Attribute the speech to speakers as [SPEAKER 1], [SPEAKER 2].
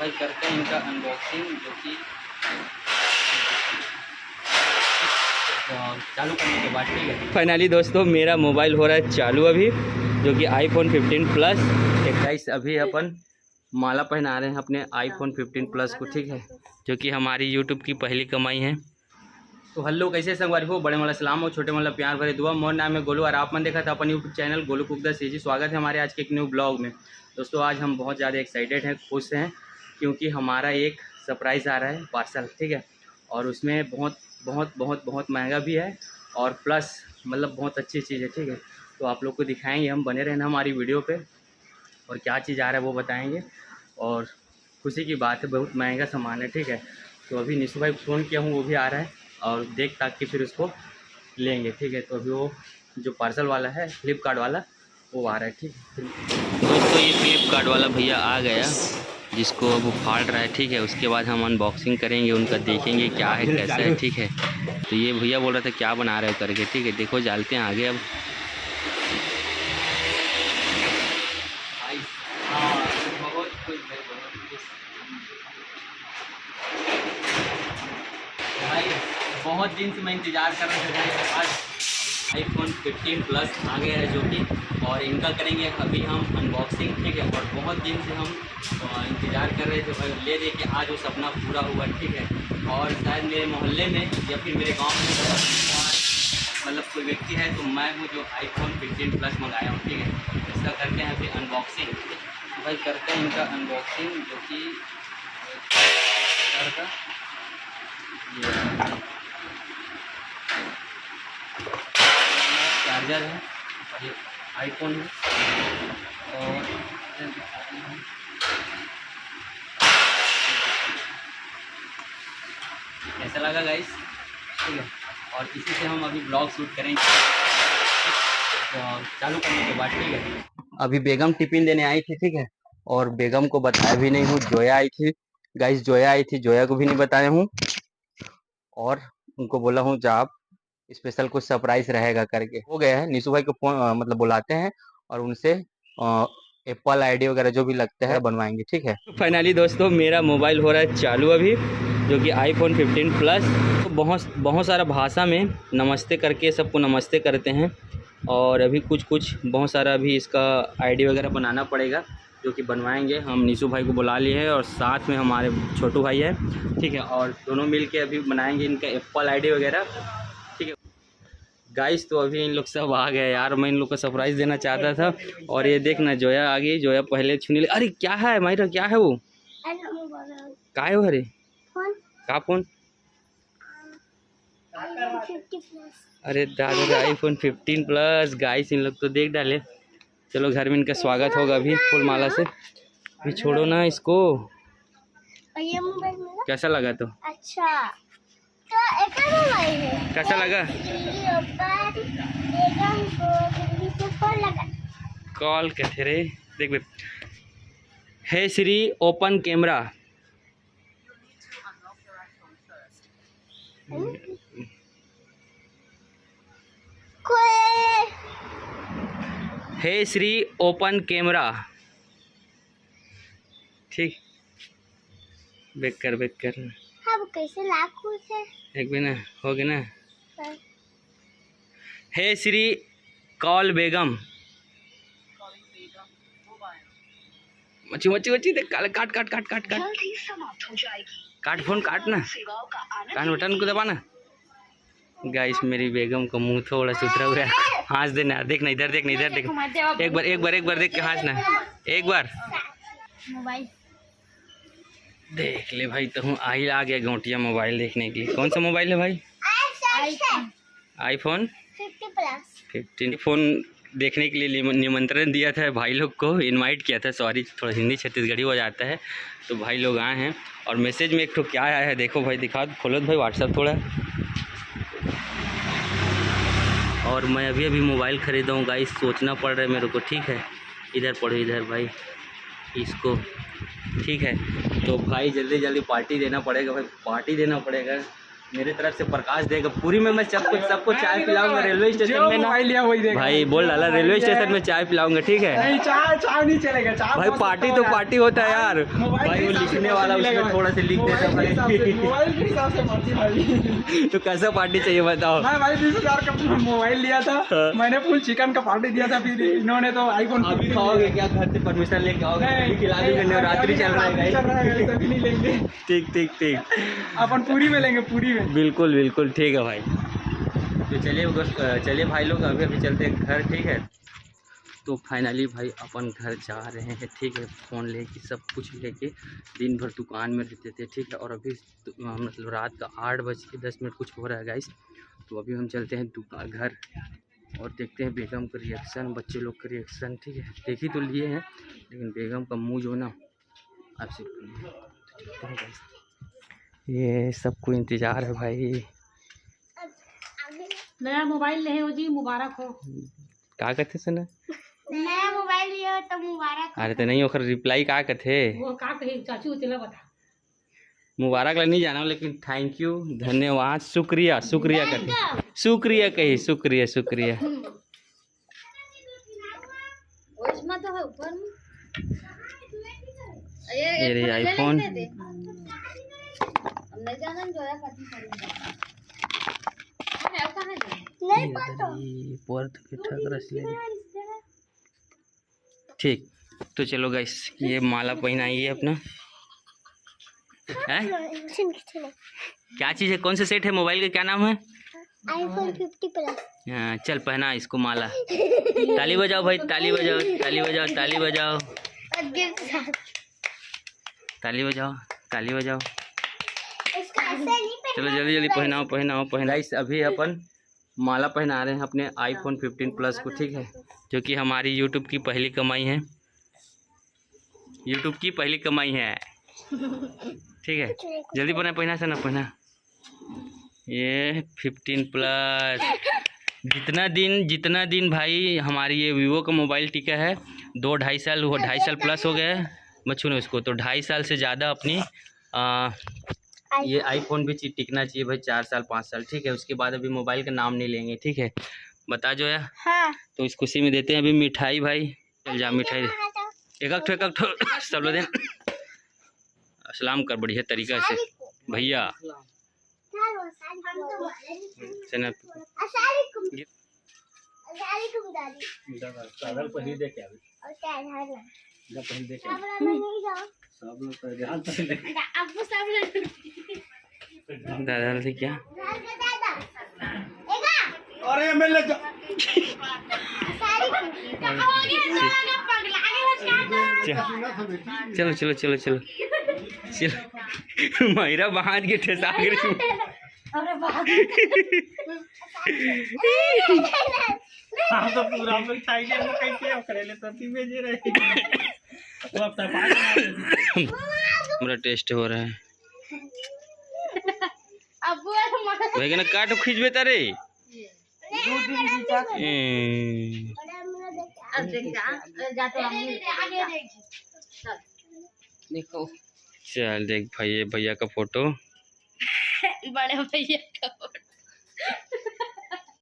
[SPEAKER 1] भाई करते हैं इनका अनबॉक्सिंग, जो कि चालू करने के बाद ठीक है। फाइनली दोस्तों मेरा मोबाइल हो रहा है चालू अभी, जो कि iPhone 15 प्लस। गाइस अभी अपन माला पहना रहे हैं अपने iPhone 15 प्लस को, ठीक है, जो कि हमारी YouTube की पहली कमाई है। तो हेलो, कैसे संगवारी हो, बड़े वाला सलाम और छोटे वाला प्यार भरे दुआ। मोर नाम है गोलू और आप मन देखा था अपन YouTube channel Golu cook the CG. स्वागत है हमारे आज के एक न्यू ब्लॉग में। दोस्तों आज हम बहुत ज़्यादा एक्साइटेड हैं, खुश हैं, क्योंकि हमारा एक सरप्राइज़ आ रहा है पार्सल, ठीक है। और उसमें बहुत बहुत बहुत बहुत महंगा भी है और प्लस मतलब बहुत अच्छी चीज़ है, ठीक है। तो आप लोग को दिखाएंगे हम, बने रहना हमारी वीडियो पे, और क्या चीज़ आ रहा है वो बताएंगे। और खुशी की बात है, बहुत महंगा सामान है, ठीक है। तो अभी निशु भाई को फ़ोन किया हूँ, वो भी आ रहा है और देख ताक के फिर उसको लेंगे, ठीक है। तो अभी वो जो पार्सल वाला है फ्लिपकार्ट वाला वो आ रहा है, ठीक है। दोस्तों ये फ्लिपकार्ट वाला भैया आ गया, जिसको अब वो फाड़ रहा है, ठीक है। उसके बाद हम अनबॉक्सिंग करेंगे, उनका देखेंगे क्या है कैसा है, ठीक है। तो ये भैया बोल रहा था क्या बना रहे हो करके, ठीक है। देखो डालते हैं आगे अब। बहुत दिन से मैं इंतज़ार कर रहा था, आज iPhone 15 प्लस आ गया है जो कि, और इनका करेंगे अभी हम अनबॉक्सिंग, ठीक है। और बहुत दिन से हम इंतज़ार कर रहे थे भाई, ले दे के आज वो सपना पूरा हुआ, ठीक है। और शायद मेरे मोहल्ले में या फिर मेरे गांव में मतलब कोई व्यक्ति है, तो मैं हूँ जो iPhone 15 प्लस मंगाया हूँ, ठीक है। इसका करते हैं अभी अनबॉक्सिंग। भाई करते हैं इनका अनबॉक्सिंग, जो कि चार्जर है और ये आईफोन है। और कैसा लगा गाइस, ठीक है। और इसी से हम अभी ब्लॉग शूट करेंगे, तो चालू करने के बाद, ठीक है। अभी बेगम टिफिन देने आई थी, ठीक है। और बेगम को बताया भी नहीं हूँ, जोया आई थी गाइस, जोया आई थी, जोया को भी नहीं बताया हूँ। और उनको बोला हूँ जब आप स्पेशल कुछ सरप्राइज रहेगा करके। हो गया है, निशु भाई को फोन मतलब बुलाते हैं और उनसे एप्पल आईडी वगैरह जो भी लगता है बनवाएंगे, ठीक है। फाइनली दोस्तों मेरा मोबाइल हो रहा है चालू अभी, जो कि iPhone 15 प्लस। तो बहुत सारा भाषा में नमस्ते करके सबको नमस्ते करते हैं। और अभी कुछ बहुत सारा अभी इसका आईडी वगैरह बनाना पड़ेगा, जो कि बनवाएंगे। हम निशु भाई को बुला लिए हैं और साथ में हमारे छोटू भाई है, ठीक है। और दोनों मिल के अभी बनाएंगे इनका एप्पल आईडी वगैरह, ठीक है गाइस। तो अभी इन लोग सब आ गए यार, मैं इन लोग को सरप्राइज़ देना चाहता था। और ये देखना जोया आ गई, जोया पहले छूने लगी। अरे क्या है मायरा, क्या है वो, क्या है वो, अरे का फोन, अरे दादा iPhone 15 प्लस गाइस, इन लोग तो देख डाले। चलो घर में इनका स्वागत होगा अभी फूल माला से। अभी छोड़ो ना इसको। कैसा लगा तो,
[SPEAKER 2] अच्छा तो
[SPEAKER 1] कैसा लगा, कॉल कहते रे, देख बे। हे श्री ओपन कैमरा, हे श्री ओपन कैमरा, ठीक। बेक कर
[SPEAKER 2] हम कैसे लाखों से
[SPEAKER 1] एक भी ना हो गया ना। हे श्री कॉल बेगम, मच्छी मच्छी मच्छी देख, काट काट काट काट काट काट फोन काट ना, कान बटन को दबाना। गाइस मेरी बेगम का मुंह थोड़ा सुथरा हुआ है, हंस देना, देखना इधर, देखना इधर, देख एक बार देख के हंसना, एक बार
[SPEAKER 2] मोबाइल
[SPEAKER 1] देख ले भाई। तो हूँ आ गया घोटिया मोबाइल देखने के लिए। कौन सा मोबाइल है भाई, iPhone 15 फ़ोन देखने के लिए निमंत्रण दिया था भाई लोग को, इनवाइट किया था, सॉरी थोड़ा हिंदी छत्तीसगढ़ी हो जाता है। तो भाई लोग आए हैं और मैसेज में एक तो क्या आया है देखो भाई, दिखा खोलो भाई व्हाट्सएप थोड़ा। और मैं अभी मोबाइल ख़रीदा हूँ गाइस, सोचना पड़ रहा है मेरे को, ठीक है। इधर पढ़ो इधर भाई इसको, ठीक है। तो भाई जल्दी पार्टी देना पड़ेगा भाई, पार्टी देना पड़ेगा। मेरे तरफ से प्रकाश देगा। पूरी में मैं सबको चाय पिलाऊंगा रेलवे स्टेशन में ना
[SPEAKER 3] लिया वही देगा
[SPEAKER 1] भाई। बोल डाला रेलवे स्टेशन में चाय पिलाऊंगा, ठीक है।
[SPEAKER 3] नहीं, चाय नहीं चलेगा। चाय
[SPEAKER 1] भाई पार्टी तो पार्टी होता है यार। भाई वो लिखने वाला उसमें थोड़ा सा लिख देता भाई।
[SPEAKER 3] मोबाइल के हिसाब से पार्टी भाई।
[SPEAKER 1] तो कैसा पार्टी चाहिए बताओ।
[SPEAKER 3] मैं भाई 20,000 का मोबाइल लिया था, मैंने फुल चिकन का पार्टी दिया था, फिर इन्होंने तो आईफोन।
[SPEAKER 1] अभी खाओगे क्या? घर से परमिशन लेके आओगे? खिला दूंगा, नवरात्रि चल रहा है।
[SPEAKER 3] सभी नहीं लेंगे।
[SPEAKER 1] ठीक ठीक ठीक,
[SPEAKER 3] अपन पूरी में लेंगे, पूरी में।
[SPEAKER 1] बिल्कुल बिल्कुल ठीक है भाई। तो चलिए भाई लोग अभी चलते हैं घर, ठीक है। तो फाइनली भाई अपन घर जा रहे हैं, ठीक है। फ़ोन लेके सब कुछ लेके दिन भर दुकान में रहते थे, ठीक है। और अभी मतलब रात का 8:10 कुछ हो रहा है गाइस। तो अभी हम चलते हैं दुकान घर और देखते हैं बेगम का रिएक्शन, बच्चे लोग का रिएक्शन, ठीक है। देख ही तो लिए हैं, लेकिन बेगम का मुँह जो ना आपसे ये सबको इंतज़ार है भाई।
[SPEAKER 4] नया मोबाइल ले हो जी, मुबारक हो।
[SPEAKER 1] क्या कहते सुना?
[SPEAKER 2] नया मोबाइल लिया हो तो मुबारक।
[SPEAKER 1] अरे तो नहीं ओखर रिप्लाई क्या कहते?
[SPEAKER 4] वो का कही चाचू तेला बता।
[SPEAKER 1] मुबारक ला नहीं जाना, लेकिन थैंक यू, धन्यवाद, शुक्रिया कहते, शुक्रिया कही, शुक्रिया।
[SPEAKER 4] उसमें तो है ऊपर में
[SPEAKER 1] ये रे आईफोन।
[SPEAKER 4] हमने जाना जोया करती
[SPEAKER 2] नहीं पता।
[SPEAKER 1] ठीक, तो चलो गाइस, ये माला पहनाइए अपना है। क्या चीज़ है? कौन सा सेट है मोबाइल का? क्या नाम है?
[SPEAKER 2] iPhone 50 plus.
[SPEAKER 1] हाँ, चल पहना इसको माला। ताली बजाओ भाई, ताली बजाओ, ताली बजाओ, ताली बजाओ, ताली बजाओ, ताली बजाओ।
[SPEAKER 2] इसको ऐसे नहीं
[SPEAKER 1] चलो जल्दी जल्दी पहनाओ। गाइस अभी अपन माला पहना रहे हैं अपने iPhone 15 प्लस को, ठीक है। जो कि हमारी यूट्यूब की पहली कमाई है, यूट्यूब की पहली कमाई है, ठीक है। जल्दी पहना से ना पहना। ये 15 प्लस। जितना दिन भाई हमारी ये वीवो का मोबाइल टिका है, 2-2.5 साल हुआ, 2.5 साल प्लस हो गया है बच्चों ने उसको। तो 2.5 साल से ज़्यादा अपनी ये आईफोन भी टिकना चाहिए भाई, 4 साल 5 साल, ठीक है। उसके बाद अभी मोबाइल का नाम नहीं लेंगे, ठीक है। बता जो यार।
[SPEAKER 2] हाँ।
[SPEAKER 1] तो इस खुशी में देते हैं अभी मिठाई भाई। चल जा मिठाई एक सब लोग दें। सलाम कर बढ़िया तरीका से भैया। दादा से क्या?
[SPEAKER 3] अरे मैं ले
[SPEAKER 1] चलो महिरा बाहर के ठेसा
[SPEAKER 3] हाँ तो पूरा मिठाई के हम कैसे करेले तो तीन जे रहे। वो अब तक
[SPEAKER 1] मेरा टेस्ट हो रहा है।
[SPEAKER 2] अब
[SPEAKER 1] ना काट खींचबे तारे।
[SPEAKER 4] देखो
[SPEAKER 1] चल देख भाई, ये भैया का फोटो,
[SPEAKER 4] बड़े भैया का फोटो।